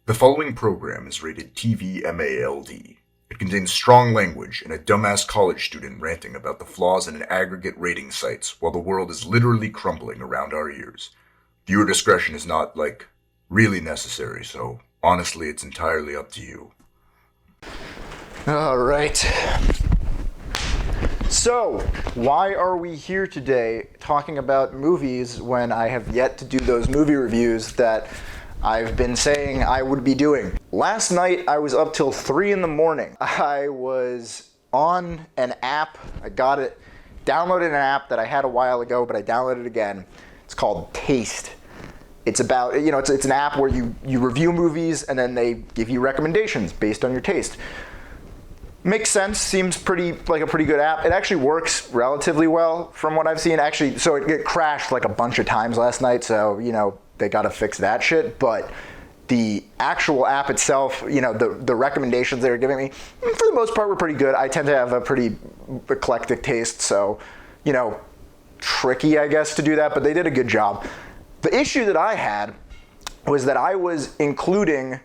The following program is rated TV-MALD. It contains strong language and a dumbass college student ranting about the flaws in an aggregate rating sites while the world is literally crumbling around our ears. Viewer discretion is not, really necessary, so honestly, it's entirely up to you. All right. So, why are we here today talking about movies when I have yet to do those movie reviews that I've been saying I would be doing? Last night, I was up till 3 in the morning. I was on an app. I downloaded an app that I had a while ago, but I downloaded it again. It's called Taste. It's about, it's an app where you review movies and then they give you recommendations based on your taste. Makes sense, seems like a pretty good app. It actually works relatively well from what I've seen. Actually, so it crashed like a bunch of times last night, so, they gotta fix that shit. But the actual app itself, the recommendations they were giving me, for the most part, were pretty good. I tend to have a pretty eclectic taste, so, tricky, I guess, to do that, but they did a good job. The issue that I had was that I was including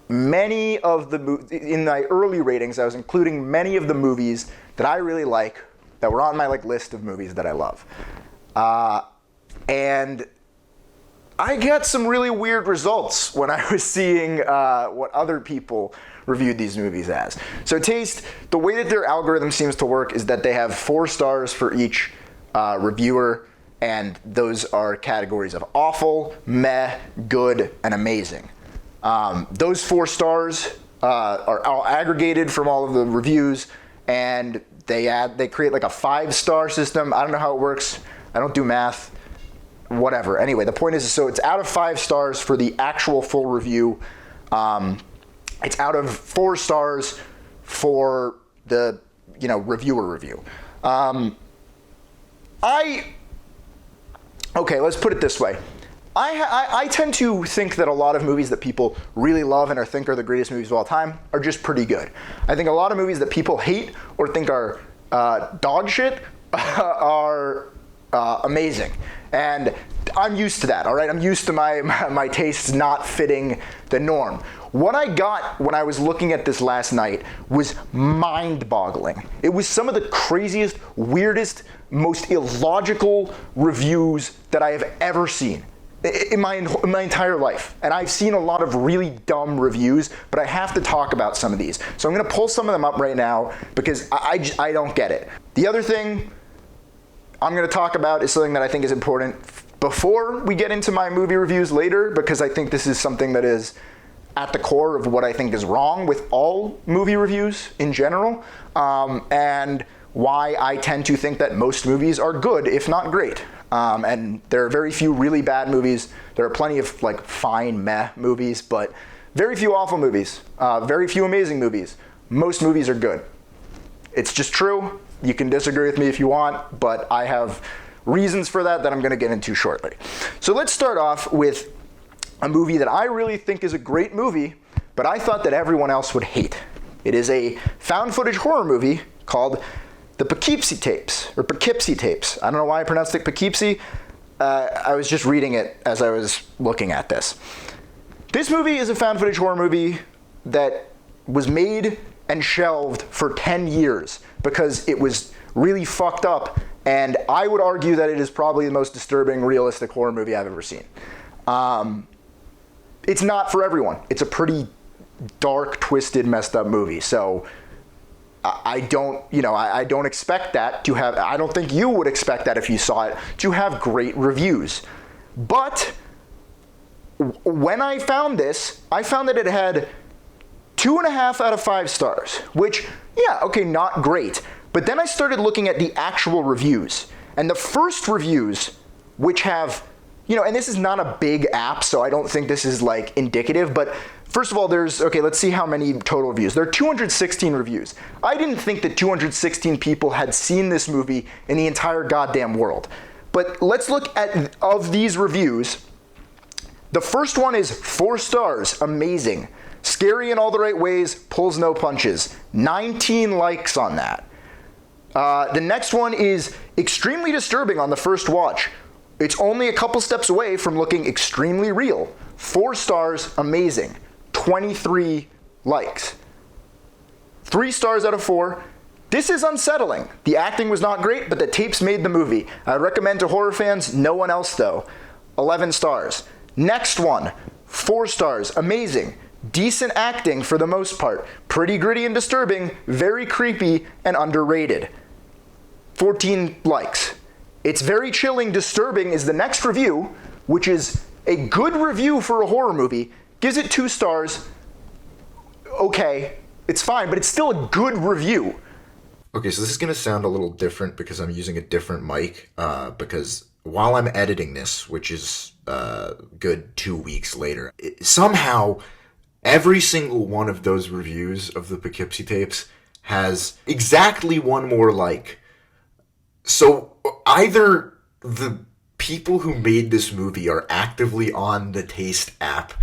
many of the in my early ratings, I was including many of the movies that I really like that were on my list of movies that I love, and I got some really weird results when I was seeing what other people reviewed these movies as. So Taste, the way that their algorithm seems to work is that they have 4 stars for each reviewer, and those are categories of awful, meh, good, and amazing. Those 4 stars are all aggregated from all of the reviews, and they create like a 5-star system. I don't know how it works. I don't do math. Whatever. Anyway, the point is, so it's out of 5 stars for the actual full review. It's out of 4 stars for the reviewer review. Okay, let's put it this way. I tend to think that a lot of movies that people really love and think are the greatest movies of all time are just pretty good. I think a lot of movies that people hate or think are dog shit are amazing. And I'm used to that, all right? I'm used to my tastes not fitting the norm. What I got when I was looking at this last night was mind-boggling. It was some of the craziest, weirdest, most illogical reviews that I have ever seen in my entire life. And I've seen a lot of really dumb reviews, but I have to talk about some of these. So I'm gonna pull some of them up right now because I don't get it. The other thing I'm gonna talk about is something that I think is important before we get into my movie reviews later, because I think this is something that is at the core of what I think is wrong with all movie reviews in general, and why I tend to think that most movies are good, if not great. And there are very few really bad movies. There are plenty of fine meh movies, but very few awful movies, very few amazing movies. Most movies are good. It's just true. You can disagree with me if you want, but I have reasons for that I'm gonna get into shortly. So let's start off with a movie that I really think is a great movie, but I thought that everyone else would hate. It is a found footage horror movie called The Poughkeepsie Tapes, or Poughkeepsie Tapes. I don't know why I pronounced it Poughkeepsie. I was just reading it as I was looking at this. This movie is a found footage horror movie that was made and shelved for 10 years because it was really fucked up, and I would argue that it is probably the most disturbing, realistic horror movie I've ever seen. It's not for everyone. It's a pretty dark, twisted, messed up movie, so I don't expect that to have, I don't think you would expect that if you saw it, to have great reviews. But when I found this, I found that it had 2.5 out of 5 stars, which, yeah, okay, not great. But then I started looking at the actual reviews. And the first reviews, which have, and this is not a big app, so I don't think this is indicative, but first of all, let's see how many total reviews. There are 216 reviews. I didn't think that 216 people had seen this movie in the entire goddamn world. But let's look at, of these reviews, the first one is 4 stars, amazing. Scary in all the right ways, pulls no punches. 19 likes on that. The next one is extremely disturbing on the first watch. It's only a couple steps away from looking extremely real. 4 stars, amazing. 23 likes. 3 stars out of 4. This is unsettling. The acting was not great, but the tapes made the movie. I recommend to horror fans, no one else though. 11 stars. Next one, 4 stars, amazing. Decent acting for the most part. Pretty gritty and disturbing, very creepy and underrated. 14 likes. It's very chilling, disturbing is the next review, which is a good review for a horror movie. Gives it 2 stars. Okay, it's fine, but it's still a good review. Okay, so this is going to sound a little different because I'm using a different mic, because while I'm editing this, which is good 2 weeks later, somehow every single one of those reviews of the Poughkeepsie Tapes has exactly one more like. So either the people who made this movie are actively on the Taste app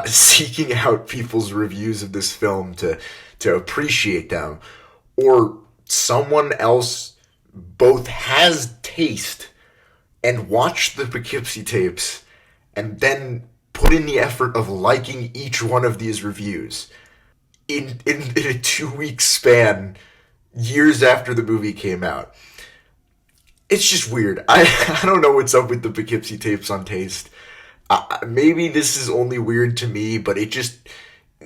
seeking out people's reviews of this film to appreciate them, or someone else both has taste and watched the Poughkeepsie Tapes and then put in the effort of liking each one of these reviews in a 2-week span years after the movie came out. It's just weird. I don't know what's up with the Poughkeepsie Tapes on Taste. Maybe this is only weird to me, but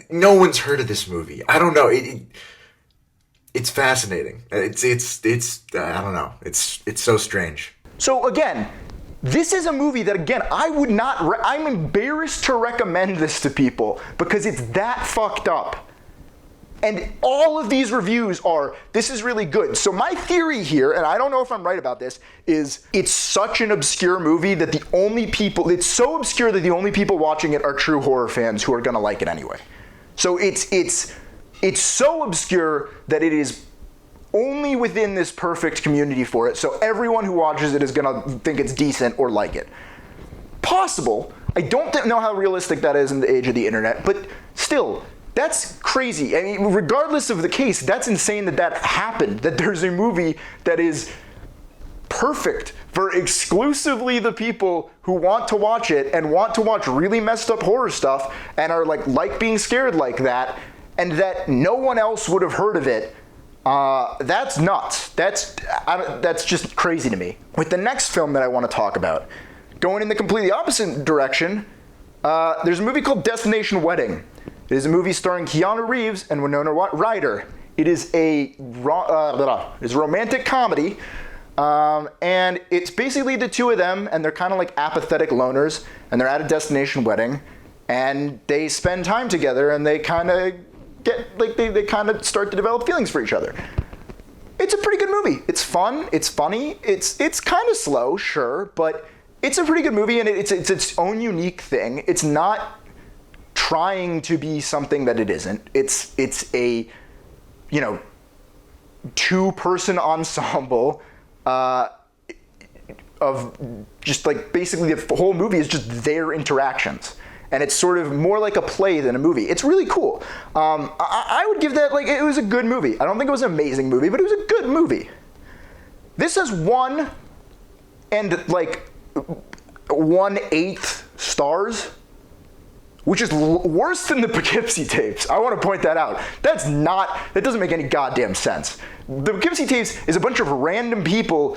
no one's heard of this movie. I don't know. It's fascinating. It's I don't know. It's so strange. So again, this is a movie that, again, I would not, I'm embarrassed to recommend this to people because it's that fucked up. And all of these reviews are, this is really good. So my theory here, and I don't know if I'm right about this, is it's such an obscure movie that it's so obscure that the only people watching it are true horror fans who are gonna like it anyway. So it's so obscure that it is only within this perfect community for it, so everyone who watches it is gonna think it's decent or like it. Possible. I don't know how realistic that is in the age of the internet, but still, that's crazy. I mean, regardless of the case, that's insane that happened, that there's a movie that is perfect for exclusively the people who want to watch it and want to watch really messed up horror stuff and are like being scared like that, and that no one else would have heard of it. That's nuts. That's just crazy to me. With the next film that I want to talk about, going in the completely opposite direction, there's a movie called Destination Wedding. It is a movie starring Keanu Reeves and Winona Ryder. It is a romantic comedy, and it's basically the two of them, and they're kind of like apathetic loners, and they're at a destination wedding, and they spend time together, and they kind of they kind of start to develop feelings for each other. It's a pretty good movie. It's fun. It's funny. It's kind of slow, sure, but it's a pretty good movie, and it's its own unique thing. It's not trying to be something that it isn't. It's a, 2-person ensemble of just like basically the whole movie is just their interactions. And it's sort of more like a play than a movie. It's really cool. I would give that, it was a good movie. I don't think it was an amazing movie, but it was a good movie. This has 1 and 1/8 stars, which is worse than the Poughkeepsie Tapes. I want to point that out. That doesn't make any goddamn sense. The Poughkeepsie Tapes is a bunch of random people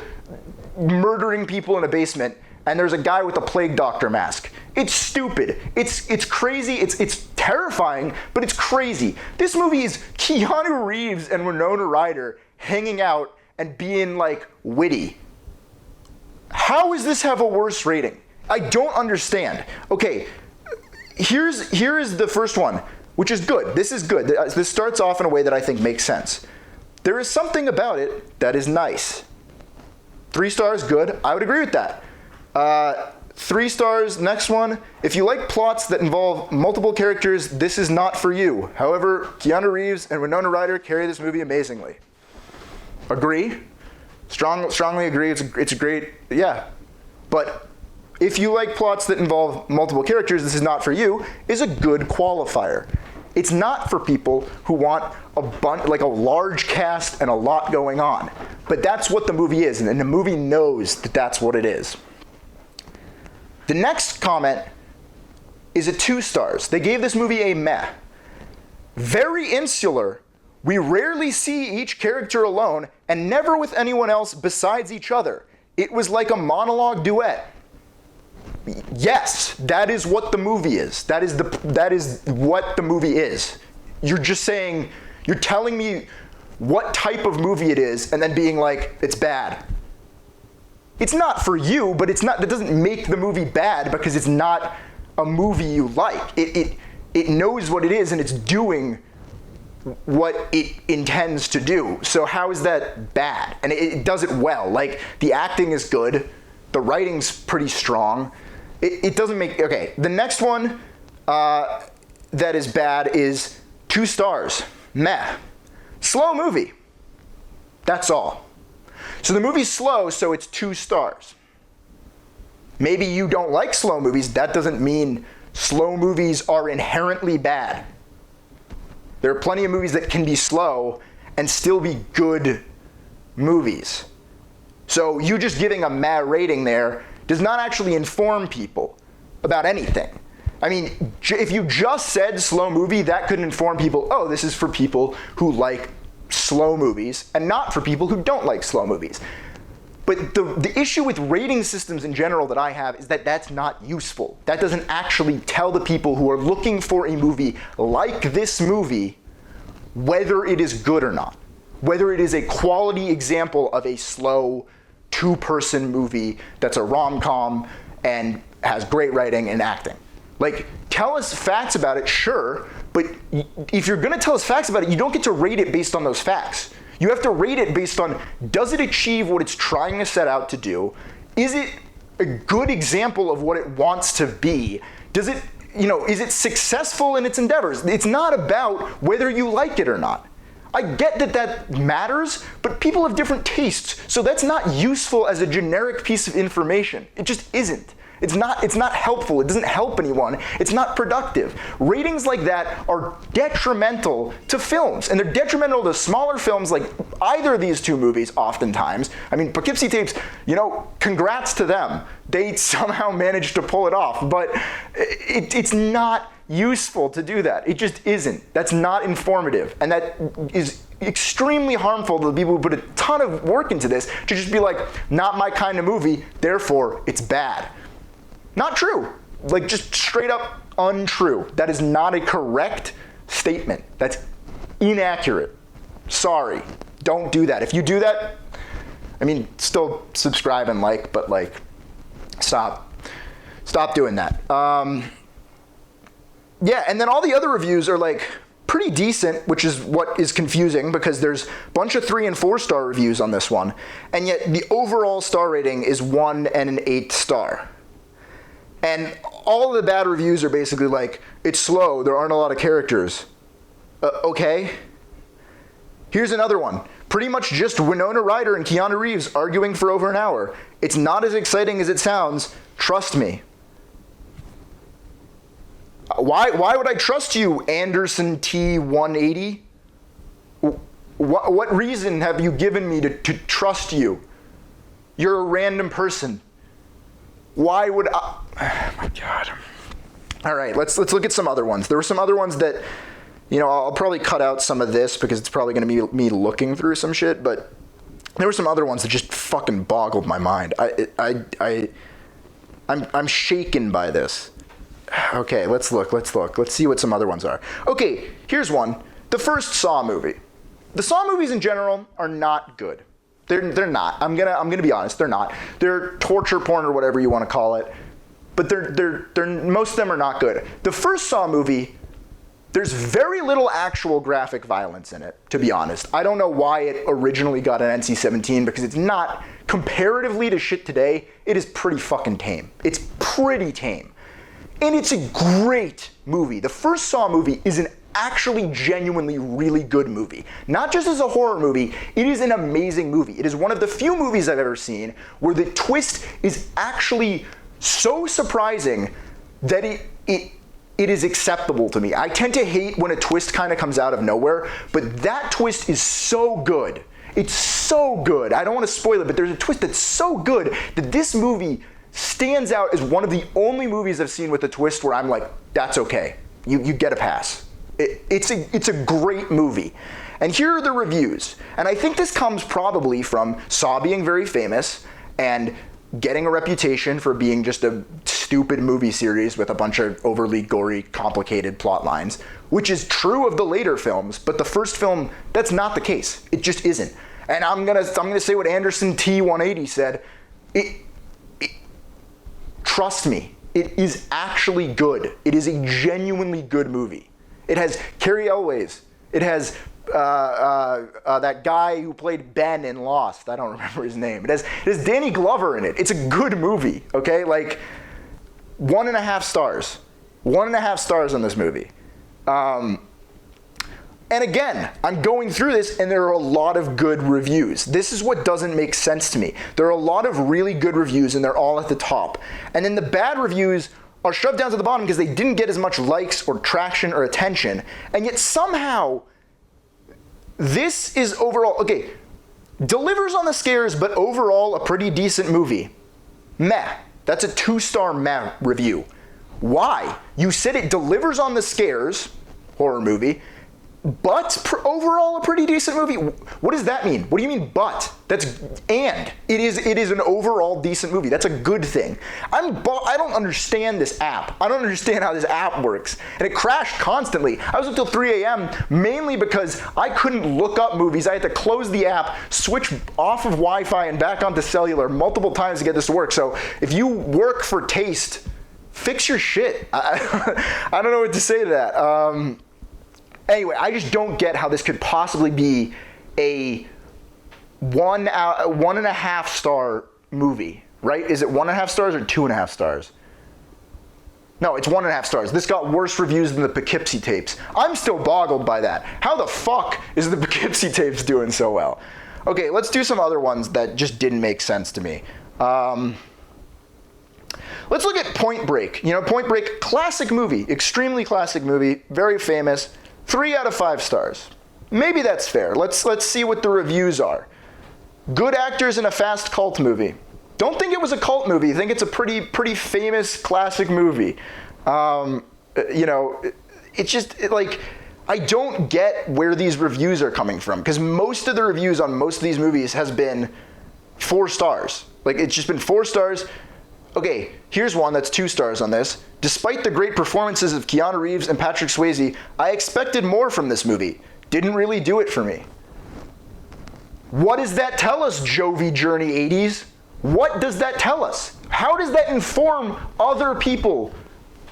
murdering people in a basement, and there's a guy with a plague doctor mask. It's stupid. It's crazy. It's terrifying, but it's crazy. This movie is Keanu Reeves and Winona Ryder hanging out and being witty. How does this have a worse rating? I don't understand. Okay, here is the first one, which is good. This is good. This starts off in a way that I think makes sense. There is something about it that is nice. 3 stars, good. I would agree with that. 3 stars, next one. If you like plots that involve multiple characters, this is not for you. However, Keanu Reeves and Winona Ryder carry this movie amazingly. Agree? Strongly agree. It's a great, yeah. But if you like plots that involve multiple characters, this is not for you, is a good qualifier. It's not for people who want a large cast and a lot going on. But that's what the movie is, and the movie knows that that's what it is. The next comment is a 2 stars. They gave this movie a meh. Very insular. We rarely see each character alone and never with anyone else besides each other. It was like a monologue duet. Yes, that is what the movie is. That is what the movie is. You're just saying, you're telling me what type of movie it is and then being like, it's bad. It's not for you, but that doesn't make the movie bad because it's not a movie you like. It knows what it is and it's doing what it intends to do. So how is that bad? And it does it well. Like, the acting is good. The writing's pretty strong. It doesn't make... Okay, the next one that is bad is 2 stars. Meh. Slow movie. That's all. So the movie's slow, so it's 2 stars. Maybe you don't like slow movies. That doesn't mean slow movies are inherently bad. There are plenty of movies that can be slow and still be good movies. So you just giving a meh rating there does not actually inform people about anything. I mean, if you just said slow movie, that could inform people, oh, this is for people who like slow movies and not for people who don't like slow movies. But the issue with rating systems in general that I have is that that's not useful. That doesn't actually tell the people who are looking for a movie like this movie whether it is good or not. Whether it is a quality example of a slow 2-person movie that's a rom-com and has great writing and acting. Like, tell us facts about it, sure, but if you're gonna tell us facts about it, you don't get to rate it based on those facts. You have to rate it based on, does it achieve what it's trying to set out to do? Is it a good example of what it wants to be? Does it, is it successful in its endeavors? It's not about whether you like it or not. I get that matters, but people have different tastes, so that's not useful as a generic piece of information. It just isn't. It's not helpful. It doesn't help anyone. It's not productive. Ratings like that are detrimental to films, and they're detrimental to smaller films like either of these 2 movies oftentimes. I mean, Poughkeepsie Tapes, congrats to them. They somehow managed to pull it off, but it's not useful to do that. It just isn't. That's not informative, and that is extremely harmful to the people who put a ton of work into this to just be like, not my kind of movie, therefore it's bad. Not true. Like, just straight up untrue. That is not a correct statement. That's inaccurate. Sorry. Don't do that. If you do that, still subscribe and like, but stop doing that. Yeah, and then all the other reviews are pretty decent, which is what is confusing because there's a bunch of 3 and 4 star reviews on this one, and yet the overall star rating is 1 and an 8th star. And all the bad reviews are basically like, it's slow, there aren't a lot of characters. Okay. Here's another one. Pretty much just Winona Ryder and Keanu Reeves arguing for over an hour. It's not as exciting as it sounds. Trust me. Why would I trust you, Anderson T180? What reason have you given me to trust you? You're a random person. Why would I? Oh my God. All right, let's look at some other ones. There were some other ones that, I'll probably cut out some of this because it's probably going to be me looking through some shit, but there were some other ones that just fucking boggled my mind. I'm shaken by this. Okay, let's look. Let's see what some other ones are. Okay, here's one. The first Saw movie. The Saw movies in general are not good. They're not. I'm gonna be honest. They're not. They're torture porn or whatever you want to call it. But they're most of them are not good. The first Saw movie, there's very little actual graphic violence in it, to be honest. I don't know why it originally got an NC-17 because it's not, comparatively to shit today, it is pretty fucking tame. It's pretty tame. And it's a great movie. The first Saw movie is an actually genuinely really good movie. Not just as a horror movie, it is an amazing movie. It is one of the few movies I've ever seen where the twist is actually so surprising that it is acceptable to me. I tend to hate when a twist kind of comes out of nowhere, but that twist is so good. It's so good. I don't want to spoil it, but there's a twist that's so good that this movie stands out as one of the only movies I've seen with a twist where I'm like, that's okay. You get a pass. It's a great movie. And here are the reviews. And I think this comes probably from Saw being very famous and getting a reputation for being just a stupid movie series with a bunch of overly gory, complicated plot lines, which is true of the later films, but the first film, that's not the case. It just isn't. And I'm gonna say what Anderson T180 said. Trust me, it is actually good. It is a genuinely good movie. It has Cary Elwes. It has that guy who played Ben in Lost. I don't remember his name. It has Danny Glover in it. It's a good movie, okay? Like, 1.5 stars. 1.5 stars on this movie. And again, I'm going through this and there are a lot of good reviews. This is what doesn't make sense to me. There are a lot of really good reviews and they're all at the top. And then the bad reviews are shoved down to the bottom because they didn't get as much likes or traction or attention. And yet somehow, this is overall, okay, delivers on the scares, but overall a pretty decent movie. Meh. That's a 2-star meh review. Why? You said it delivers on the scares, horror movie, but overall a pretty decent movie. What does that mean? What do you mean but? It is an overall decent movie. That's a good thing. I don't understand this app. I don't understand how this app works. And it crashed constantly. I was up till 3 a.m. mainly because I couldn't look up movies. I had to close the app, switch off of Wi-Fi and back onto cellular multiple times to get this to work. So if you work for Taste, fix your shit. I don't know what to say to that. Anyway, I just don't get how this could possibly be a 1.5 star movie, right? Is it 1.5 stars or 2.5 stars? No, it's 1.5 stars. This got worse reviews than the Poughkeepsie Tapes. I'm still boggled by that. How the fuck is the Poughkeepsie Tapes doing so well? Okay, let's do some other ones that just didn't make sense to me. Let's look at Point Break. You know, Point Break, classic movie, extremely classic movie, very famous. 3 out of 5 stars. Maybe that's fair. Let's see what the reviews are. Good actors in a fast cult movie. Don't think it was a cult movie. Think it's a pretty famous classic movie. You know, it's just like I don't get where these reviews are coming from because most of the reviews on most of these movies has been 4 stars. Like it's just been 4 stars. Okay, here's one that's 2 stars on this. Despite the great performances of Keanu Reeves and Patrick Swayze, I expected more from this movie. Didn't really do it for me. What does that tell us, Jovi Journey 80s? What does that tell us? How does that inform other people?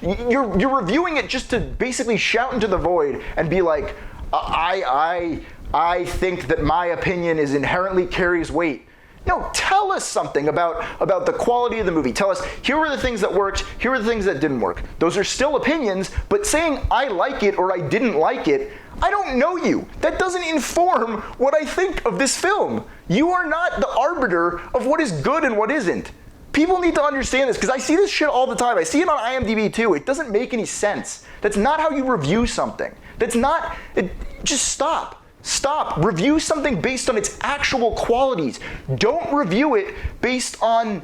You're reviewing it just to basically shout into the void and be like, I think that my opinion is inherently carries weight. No, tell us something about the quality of the movie. Tell us, here were the things that worked, here were the things that didn't work. Those are still opinions, but saying I like it or I didn't like it, I don't know you. That doesn't inform what I think of this film. You are not the arbiter of what is good and what isn't. People need to understand this, because I see this shit all the time. I see it on IMDb too. It doesn't make any sense. That's not how you review something. Just stop. Stop. Review something based on its actual qualities. Don't review it based on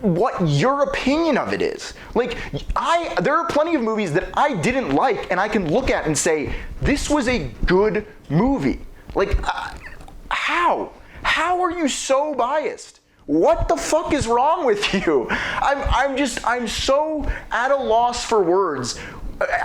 what your opinion of it is. Like, there are plenty of movies that I didn't like and I can look at and say, this was a good movie. Like, how? How are you so biased? What the fuck is wrong with you? I'm so at a loss for words.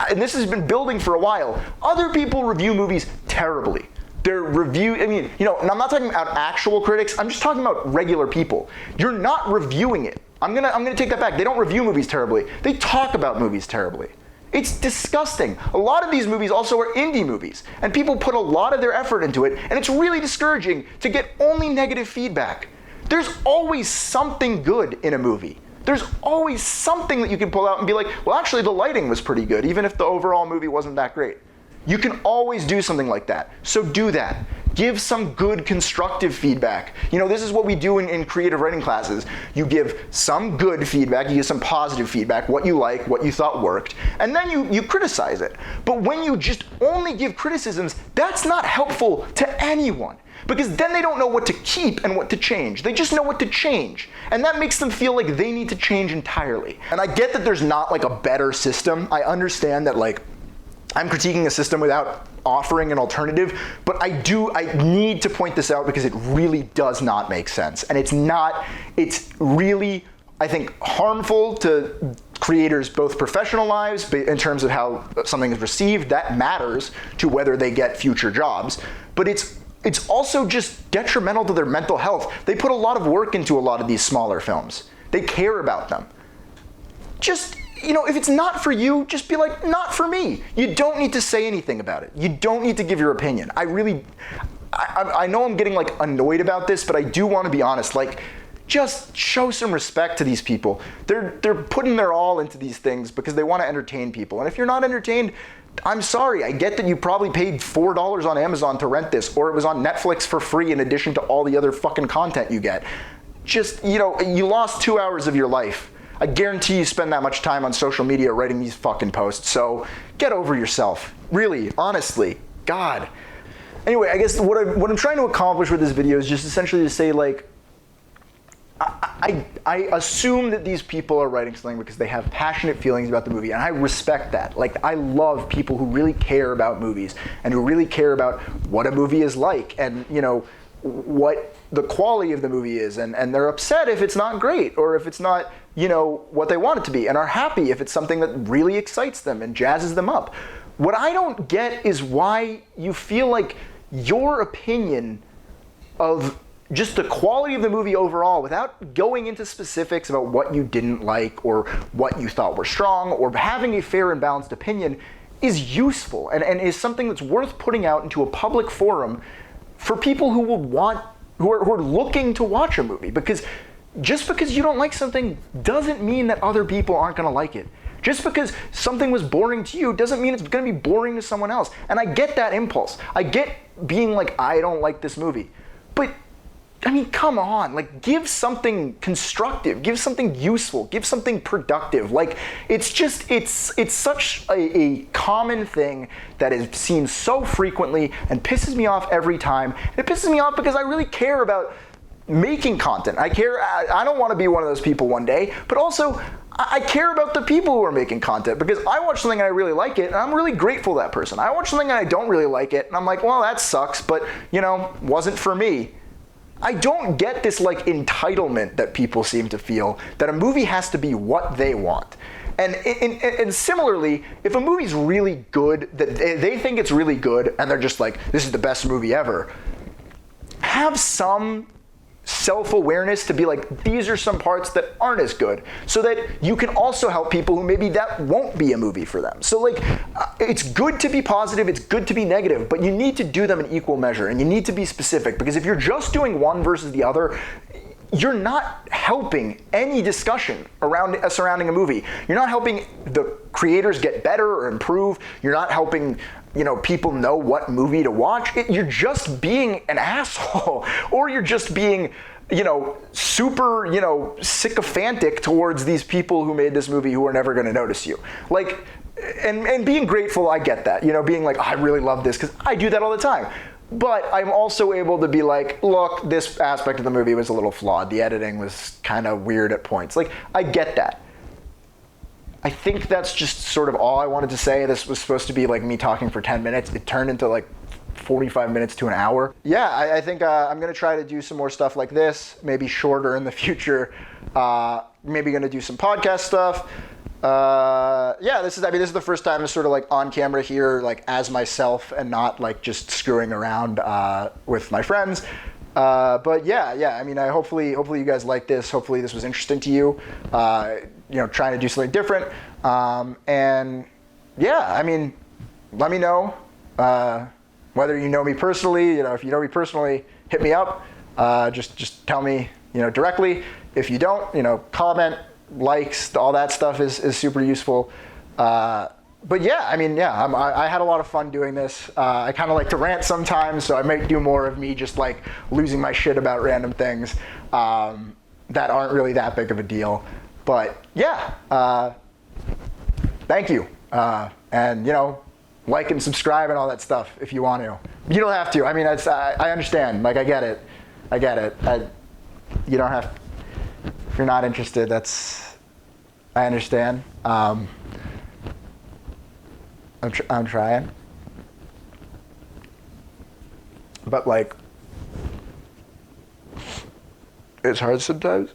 And this has been building for a while. Other people review movies terribly. Their review, I mean, you know, and I'm not talking about actual critics, I'm just talking about regular people. You're not reviewing it. I'm gonna take that back. They don't review movies terribly. They talk about movies terribly. It's disgusting. A lot of these movies also are indie movies, and people put a lot of their effort into it, and it's really discouraging to get only negative feedback. There's always something good in a movie. There's always something that you can pull out and be like, well, actually the lighting was pretty good, even if the overall movie wasn't that great. You can always do something like that. So do that. give some good constructive feedback. You know, this is what we do in creative writing classes. You give some good feedback, you give some positive feedback, what you like, what you thought worked, and then you criticize it. But when you just only give criticisms, that's not helpful to anyone. Because then they don't know what to keep and what to change. They just know what to change. And that makes them feel like they need to change entirely. And I get that there's not like a better system. I understand that like I'm critiquing a system without offering an alternative, but I need to point this out because it really does not make sense. And it's really, I think, harmful to creators' both professional lives in terms of how something is received. That matters to whether they get future jobs. But it's also just detrimental to their mental health. They put a lot of work into a lot of these smaller films. They care about them. Just, you know, if it's not for you, just be like, not for me. You don't need to say anything about it. You don't need to give your opinion. I know I'm getting like annoyed about this, but I do want to be honest. Like, just show some respect to these people. They're putting their all into these things because they want to entertain people. And if you're not entertained, I'm sorry. I get that you probably paid $4 on Amazon to rent this, or it was on Netflix for free in addition to all the other fucking content you get. Just, you know, you lost 2 hours of your life. I guarantee you spend that much time on social media writing these fucking posts, so get over yourself. Really, honestly, God. Anyway, I guess what I'm trying to accomplish with this video is just essentially to say, like, I assume that these people are writing something because they have passionate feelings about the movie, and I respect that. Like, I love people who really care about movies and who really care about what a movie is like and, you know, what the quality of the movie is, and they're upset if it's not great or if it's not, you know, what they want it to be, and are happy if it's something that really excites them and jazzes them up. What I don't get is why you feel like your opinion of just the quality of the movie overall, without going into specifics about what you didn't like or what you thought were strong, or having a fair and balanced opinion, is useful and is something that's worth putting out into a public forum for people who are looking to watch a movie. Because just because you don't like something doesn't mean that other people aren't going to like it. Just because something was boring to you doesn't mean it's going to be boring to someone else. And I get that impulse. I get being like, I don't like this movie. But I mean, come on, like, give something constructive, give something useful, give something productive. Like, it's such a common thing that is seen so frequently and pisses me off every time. And it pisses me off because I really care about making content. I don't want to be one of those people one day, but also I care about the people who are making content, because I watch something and I really like it and I'm really grateful to that person. I watch something and I don't really like it and I'm like, well, that sucks, but, you know, wasn't for me. I don't get this like entitlement that people seem to feel that a movie has to be what they want. And similarly, if a movie's really good, that they think it's really good and they're just like, this is the best movie ever, have some self-awareness to be like, these are some parts that aren't as good, so that you can also help people who maybe that won't be a movie for them. So like, it's good to be positive, it's good to be negative, but you need to do them in equal measure, and you need to be specific, because if you're just doing one versus the other, you're not helping any discussion surrounding a movie. You're not helping the creators get better or improve. You're not helping, you know, people know what movie to watch. You're just being an asshole, or you're just being, you know, super, you know, sycophantic towards these people who made this movie who are never going to notice you. Like, and being grateful, I get that, you know, being like, oh, I really love this, because I do that all the time. But I'm also able to be like, look, this aspect of the movie was a little flawed. The editing was kind of weird at points. Like, I get that. I think that's just sort of all I wanted to say. This was supposed to be like me talking for 10 minutes. It turned into like 45 minutes to an hour. Yeah, I think I'm going to try to do some more stuff like this, maybe shorter in the future. Maybe going to do some podcast stuff. Yeah, this is the first time I'm sort of like on camera here, like as myself, and not like just screwing around with my friends. But yeah, I mean, hopefully you guys like this. Hopefully this was interesting to you. You know, trying to do something different. And yeah, I mean, let me know whether you know me personally. You know, if you know me personally, hit me up. Just tell me, you know, directly. If you don't, you know, comment, likes, all that stuff is super useful. but yeah, I mean, yeah, I had a lot of fun doing this. I kind of like to rant sometimes, so I might do more of me just like losing my shit about random things that aren't really that big of a deal. But yeah, thank you. And, you know, like and subscribe and all that stuff if you want to. You don't have to. I mean, I understand. Like, I get it. You don't have, if you're not interested, I understand. I'm trying. But, like, it's hard sometimes.